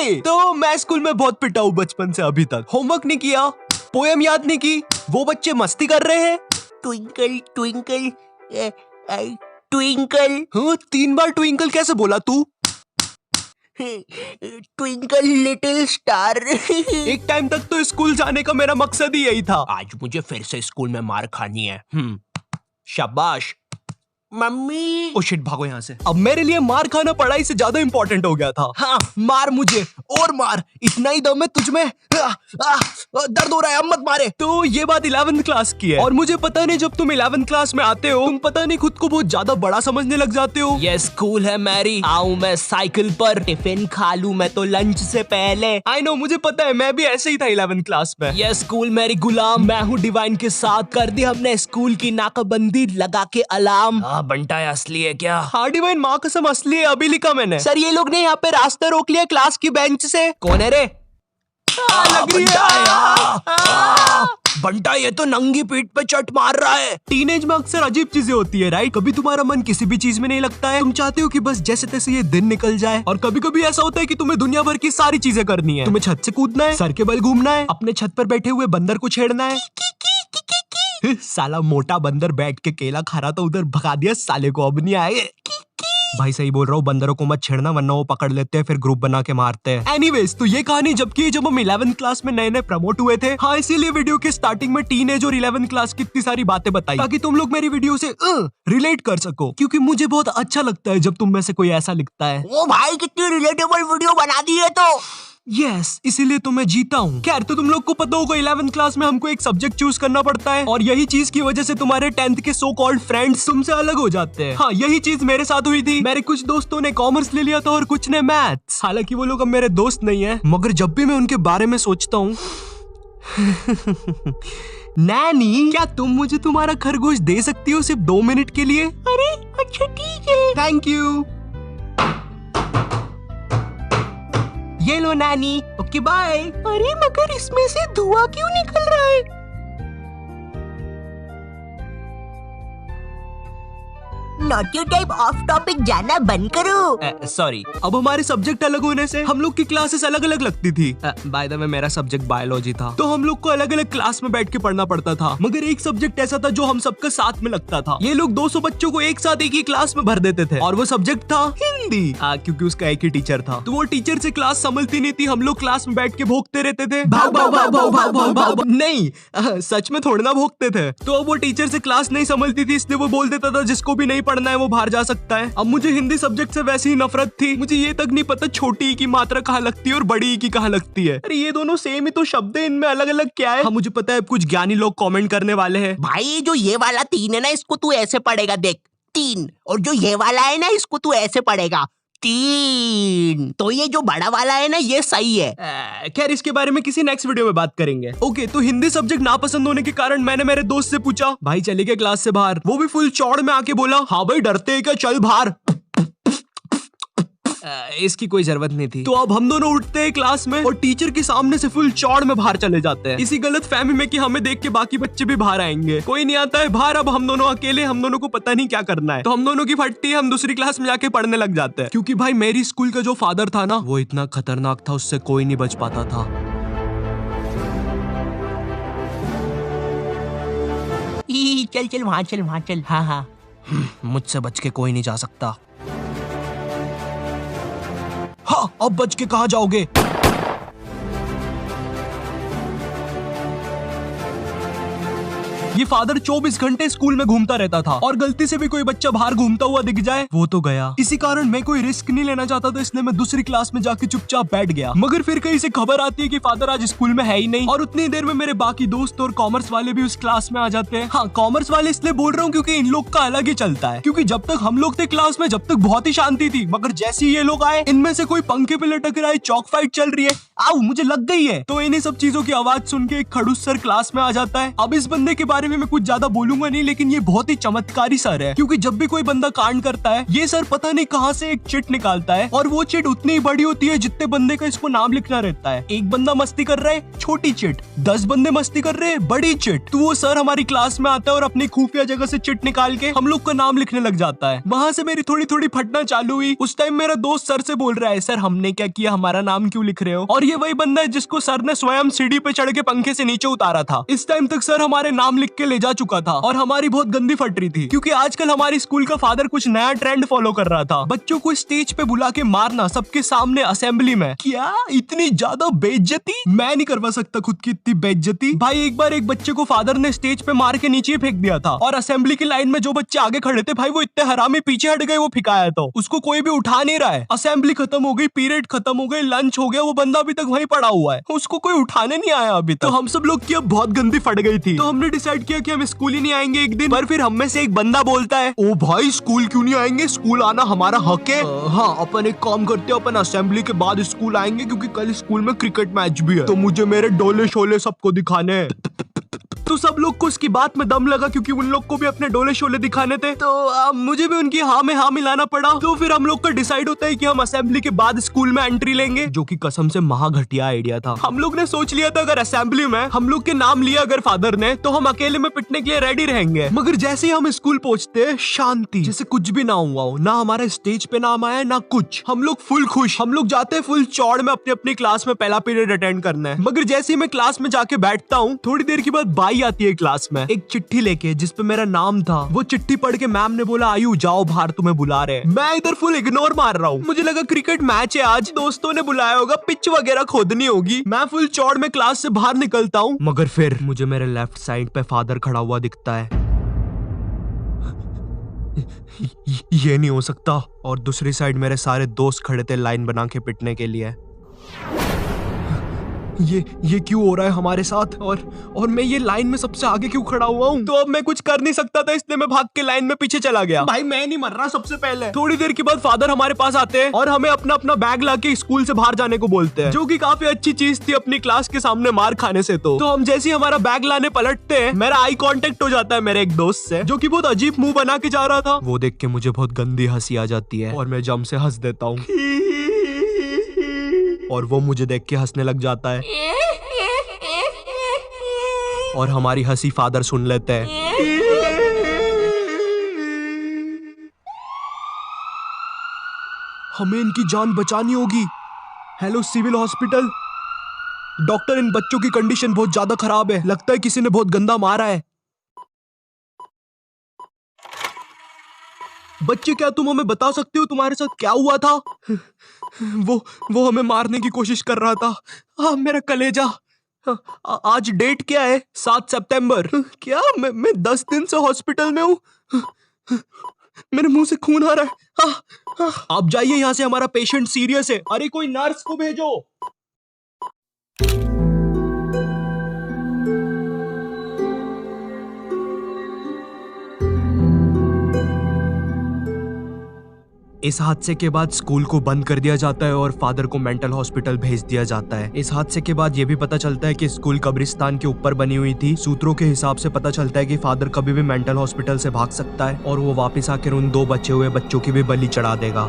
नहीं। तो मैं स्कूल में बहुत पिटा हूँ बचपन से अभी तक। होमवर्क नहीं किया, पोएम याद नहीं की, वो बच्चे मस्ती कर रहे हैं। Twinkle twinkle twinkle. हाँ, 3 बार ट्विंकल कैसे बोला तू? Twinkle little star. एक टाइम तक तो स्कूल जाने का मेरा मकसद ही यही था। आज मुझे फिर से स्कूल में मार खानी है। शाबाश। मम्मी। ओ शिट, भागो यहाँ से। अब मेरे लिए मार खाना पढ़ाई से ज्यादा इंपॉर्टेंट हो गया था। हाँ, मार मुझे और मार, इतना ही दम है तुझमें। दर्द हो रहा है, अब मत मारे। तो ये बात 11th क्लास की है और मुझे पता नहीं जब तुम 11th क्लास में आते हो तुम पता नहीं खुद को बहुत ज्यादा बड़ा समझने लग जाते हो। ये स्कूल है मैरी, आऊं मैं साइकिल पर, टिफिन खा लूं मैं तो लंच से पहले। आई नो, मुझे पता है, मैं भी ऐसे ही था 11th क्लास में। ये स्कूल मेरी गुलाम, मैं हूँ डिवाइन के साथ, कर दी हमने स्कूल की नाकाबंदी लगा के अलार्म। बंटा है असली है क्या? हाँ डिवाइन, माँ कसम असली है, अभी लिखा मैंने। सर ये लोग ने यहाँ पे रास्ता रोक लिया क्लास की बेंच से। कौन है रे? लग रही है। बंटा ये तो नंगी पीठ पे चट मार रहा है। टीनेज में अक्सर अजीब चीजें होती है, राइट? कभी तुम्हारा मन किसी भी चीज में नहीं लगता है, तुम चाहते हो कि बस जैसे तैसे ये दिन निकल जाए। और कभी कभी ऐसा होता है कि तुम्हें दुनिया भर की सारी चीजें करनी है। तुम्हें छत से कूदना है, सर के बल घूमना है, अपने छत पर बैठे हुए बंदर को छेड़ना है। साला मोटा बंदर बैठ के केला खा रहा था, उधर भगा दिया साले को, अब नहीं आए। भाई सही बोल रहा हूँ, बंदरों को मत छेड़ना वरना वो पकड़ लेते हैं, फिर ग्रुप बना के मारते हैं। एनीवेज, तो ये कहानी जब हम 11th क्लास में नए नए प्रमोट हुए थे। हाँ, इसीलिए वीडियो के स्टार्टिंग में टीनेज और 11th क्लास की इतनी सारी बातें बताई ताकि तुम लोग मेरी वीडियो से रिलेट कर सको, क्योंकि मुझे बहुत अच्छा लगता है जब तुम में से कोई ऐसा लिखता है। ओ भाई, कितनी रिलेटेबल वीडियो बना दी है तो। यस, इसीलिए तो मैं जीता हूँ। खैर, तो तुम लोग को पता होगा 11th क्लास में हमको एक सब्जेक्ट चूज करना पड़ता है और यही चीज की वजह से तुम्हारे 10th के सो कॉल्ड फ्रेंड्स तुमसे अलग हो जाते हैं। हाँ, यही चीज मेरे साथ हुई थी। मेरे कुछ दोस्तों ने कॉमर्स ले लिया था और कुछ ने मैथ्स। हालांकि वो लोग अब मेरे दोस्त नहीं है, मगर जब भी मैं उनके बारे में सोचता हूँ नैनी, क्या तुम मुझे तुम्हारा खरगोश दे सकती हो सिर्फ 2 मिनट के लिए? अरे अच्छा ठीक है। Thank you. ये लो नानी। Okay bye. अरे मगर इसमें से धुआं क्यों निकल रहा है? नॉटी टाइप ऑफ टॉपिक जाना बंद करो। सॉरी, अब हमारे सब्जेक्ट अलग होने से हम लोग की क्लासेस अलग अलग लगती थी। बाय द वे, मेरा सब्जेक्ट बायोलॉजी था, तो हम लोग को अलग अलग क्लास में बैठ के पढ़ना पड़ता था। मगर एक सब्जेक्ट ऐसा था जो हम सबका साथ में लगता था। ये लोग 200 बच्चों को एक साथ एक ही क्लास में भर देते थे और वो सब्जेक्ट था हिंदी। क्योंकि उसका एक ही टीचर था, तो वो टीचर से क्लास संभलती नहीं थी। हम लोग क्लास में बैठ के भोंकते रहते थे, भाव भाव भाव भाव भाव भाव भाव। नहीं, सच में थोड़ा ना भोंकते थे। तो अब वो टीचर से क्लास नहीं संभलती थी, इसलिए वो बोल देता था जिसको भी नहीं पढ़ना है वो बाहर जा सकता है। अब मुझे हिंदी सब्जेक्ट से वैसे ही नफरत थी। मुझे ये तक नहीं पता छोटी ई की मात्रा कहाँ लगती है और बड़ी ई की कहाँ लगती है। अरे ये दोनों सेम ही तो शब्द है, इनमें अलग अलग क्या है? हाँ मुझे पता है, कुछ ज्ञानी लोग कमेंट करने वाले हैं। भाई जो ये वाला 3 है ना, इसको तू ऐसे पढ़ेगा, देख 3। और जो ये वाला है ना, इसको तू ऐसे पढ़ेगा 3। तो ये जो बड़ा वाला है ना, ये सही है। खैर, इसके बारे में किसी नेक्स्ट वीडियो में बात करेंगे। ओके, तो हिंदी सब्जेक्ट नापसंद होने के कारण मैंने मेरे दोस्त से पूछा, भाई चले गए क्लास से बाहर? वो भी फुल चौड़ में आके बोला, हाँ भाई डरते हैं क्या, चल बाहर। इसकी कोई जरूरत नहीं थी। तो अब हम दोनों उठते हैं क्लास में और टीचर के सामने से फुल चौड़ में बाहर चले जाते हैं, इसी गलत फहमी में कि हमें देख के बाकी बच्चे भी बाहर आएंगे। कोई नहीं आता है बाहर, अब हम दोनों अकेले, हम दोनों को पता नहीं क्या करना है। तो हम दोनों की फटती है, हम दूसरी क्लास में जाके पढ़ने लग जाते हैं, क्योंकि भाई मेरी स्कूल का जो फादर था ना, वो इतना खतरनाक था, उससे कोई नहीं बच पाता था। चल चल वहाँ चल, वहाँ चल। हाँ हाँ, मुझसे बच के कोई नहीं जा सकता। हाँ, अब बच के कहाँ जाओगे? ये फादर 24 घंटे स्कूल में घूमता रहता था और गलती से भी कोई बच्चा बाहर घूमता हुआ दिख जाए वो तो गया। इसी कारण मैं कोई रिस्क नहीं लेना चाहता था, इसलिए मैं दूसरी क्लास में जाके चुपचाप बैठ गया। मगर फिर कहीं से खबर आती है कि फादर आज स्कूल में है ही नहीं और उतनी देर में मेरे बाकी दोस्त और कॉमर्स वाले भी उस क्लास में आ जाते हैं। हाँ, कॉमर्स वाले इसलिए बोल रहा हूँ क्योंकि इन लोग का अलग ही चलता है, क्योंकि जब तक हम लोग थे क्लास में, जब तक बहुत ही शांति थी, मगर जैसे ही ये लोग आए, इनमें से कोई पंखे पे लटक रहा है, चौक फाइट चल रही है, आओ मुझे लग गई है। तो इन्हीं सब चीजों की आवाज सुन के एक खड़ूस सर क्लास में आ जाता है। अब इस बंदे के बारे बारे में मैं कुछ ज्यादा बोलूंगा नहीं, लेकिन ये बहुत ही चमत्कारी सर है, क्योंकि जब भी कोई बंदा कांड करता है ये सर पता नहीं कहाँ से एक चिट निकालता है, और वो चिट उतनी ही बड़ी होती है जितने बंदे का इसको नाम लिखना रहता है। एक बंदा मस्ती कर रहा है, छोटी चिट, 10 बंदे मस्ती कर रहे हैं, बड़ी चिट। तो वो सर हमारी क्लास में आता है और अपनी खुफिया जगह से चिट निकाल के हम लोग का नाम लिखने लग जाता है। वहां से मेरी थोड़ी थोड़ी फटना चालू हुई। उस टाइम मेरा दोस्त सर से बोल रहा है, सर हमने क्या किया, हमारा नाम क्यों लिख रहे हो? और ये वही बंदा है जिसको सर ने स्वयं सीढ़ी पे चढ़ के पंखे से नीचे उतारा था। इस टाइम तक सर हमारे नाम लिख के ले जा चुका था और हमारी बहुत गंदी फट रही थी, क्योंकि आजकल हमारी स्कूल का फादर कुछ नया ट्रेंड फॉलो कर रहा था, बच्चों को स्टेज पे बुला के मारना सबके सामने असेंबली में। क्या इतनी ज्यादा बेइज्जती? मैं नहीं करवा सकता खुद की इतनी बेइज्जती। भाई एक बार एक बच्चे को फादर ने स्टेज पे मार के नीचे फेंक दिया था, और असेंबली की लाइन में जो बच्चे आगे खड़े थे भाई वो इतने हरामी पीछे हट गए, वो फिकाया तो उसको कोई भी उठा नहीं रहा है। असेंबली खत्म हो गई, पीरियड खत्म हो गई, लंच हो गया, वो बंदा अभी तक वहीं पड़ा हुआ है, उसको कोई उठाने नहीं आया अभी तक। तो हम सब लोग की अब बहुत गंदी फट गई थी, तो हमने डिसाइड किया कि हम स्कूल ही नहीं आएंगे एक दिन। पर फिर हम में से एक बंदा बोलता है, ओ भाई स्कूल क्यों नहीं आएंगे, स्कूल आना हमारा हक है। हाँ अपन एक काम करते हैं, अपन असेंबली के बाद स्कूल आएंगे, क्योंकि कल स्कूल में क्रिकेट मैच भी है, तो मुझे मेरे डोले शोले सबको दिखाने हैं। तो सब लोग को उसकी बात में दम लगा, क्योंकि उन लोग को भी अपने डोले शोले दिखाने थे, तो मुझे भी उनकी हाँ में हाँ मिलाना पड़ा। तो फिर हम लोग का डिसाइड होता है कि हम असेंबली के बाद स्कूल में एंट्री लेंगे, जो कि कसम से महा घटिया आइडिया था। हम लोग ने सोच लिया था अगर असेंबली में हम लोग के नाम लिया अगर फादर ने, तो हम अकेले में पिटने के लिए रेडी रहेंगे। मगर जैसे ही हम स्कूल पहुंचते, शांति, जैसे कुछ भी ना हुआ हो, ना हमारे स्टेज पे नाम आया ना कुछ। हम लोग फुल खुश, हम लोग जाते हैं फुल चौड़ में अपनी अपनी क्लास में पहला पीरियड अटेंड करना है। मगर जैसे ही मैं क्लास में जाके बैठता हूँ, थोड़ी देर के बाद बाई आती है क्लास में एक चिट्ठी लेके जिसपे मेरा नाम था। वो चिट्ठी पढ़ के मैम ने बोला, आयु जाओ बाहर, तुम्हें बुला रहे हैं। मैं इधर फुल इग्नोर मार रहा हूँ, मुझे लगा क्रिकेट मैच है आज, दोस्तों ने बुलाया होगा, पिच वगैरह खोदनी होगी। मैं फुल चौड़ में क्लास से बाहर निकलता हूँ, मगर फिर मुझे मेरे लेफ्ट साइड पे फादर खड़ा हुआ दिखता है। ये नहीं हो सकता। और दूसरी साइड मेरे सारे दोस्त खड़े थे लाइन बना के पिटने के लिए। ये क्यों हो रहा है हमारे साथ, और मैं ये लाइन में सबसे आगे क्यों खड़ा हुआ हूँ? तो अब मैं कुछ कर नहीं सकता था, इसलिए मैं भाग के लाइन में पीछे चला गया। भाई मैं नहीं मर रहा सबसे पहले। थोड़ी देर के बाद फादर हमारे पास आते हैं और हमें अपना अपना बैग लाके स्कूल से बाहर जाने को बोलते हैं, जो कि काफी अच्छी चीज थी अपनी क्लास के सामने मार खाने से। तो हम जैसे ही हमारा बैग लाने पलटते हैं, मेरा आई कांटेक्ट हो जाता है मेरे एक दोस्त से, जो कि बहुत अजीब मुंह बना के जा रहा था। वो देख के मुझे बहुत गंदी हंसी आ जाती है और मैं जम से हंस देता हूँ, और वो मुझे देख के हंसने लग जाता है, और हमारी हंसी फादर सुन लेते हैं। हमें इनकी जान बचानी होगी। हेलो सिविल हॉस्पिटल, डॉक्टर इन बच्चों की कंडीशन बहुत ज्यादा खराब है, लगता है किसी ने बहुत गंदा मारा है। बच्चे क्या तुम हमें बता सकते हो तुम्हारे साथ क्या हुआ था? वो हमें मारने की कोशिश कर रहा था। मेरा कलेजा। आज डेट क्या है? 7 सितंबर। क्या मैं 10 दिन से हॉस्पिटल में हूँ। मेरे मुंह से खून आ रहा है। आप जाइए यहाँ से, हमारा पेशेंट सीरियस है। अरे कोई नर्स को भेजो। इस हादसे के बाद स्कूल को बंद कर दिया जाता है और फादर को मेंटल हॉस्पिटल भेज दिया जाता है। इस हादसे के बाद ये भी पता चलता है कि स्कूल कब्रिस्तान के ऊपर बनी हुई थी। सूत्रों के हिसाब से पता चलता है कि फादर कभी भी मेंटल हॉस्पिटल से भाग सकता है और वो वापस आकर उन 2 बचे हुए बच्चों की भी बलि चढ़ा देगा।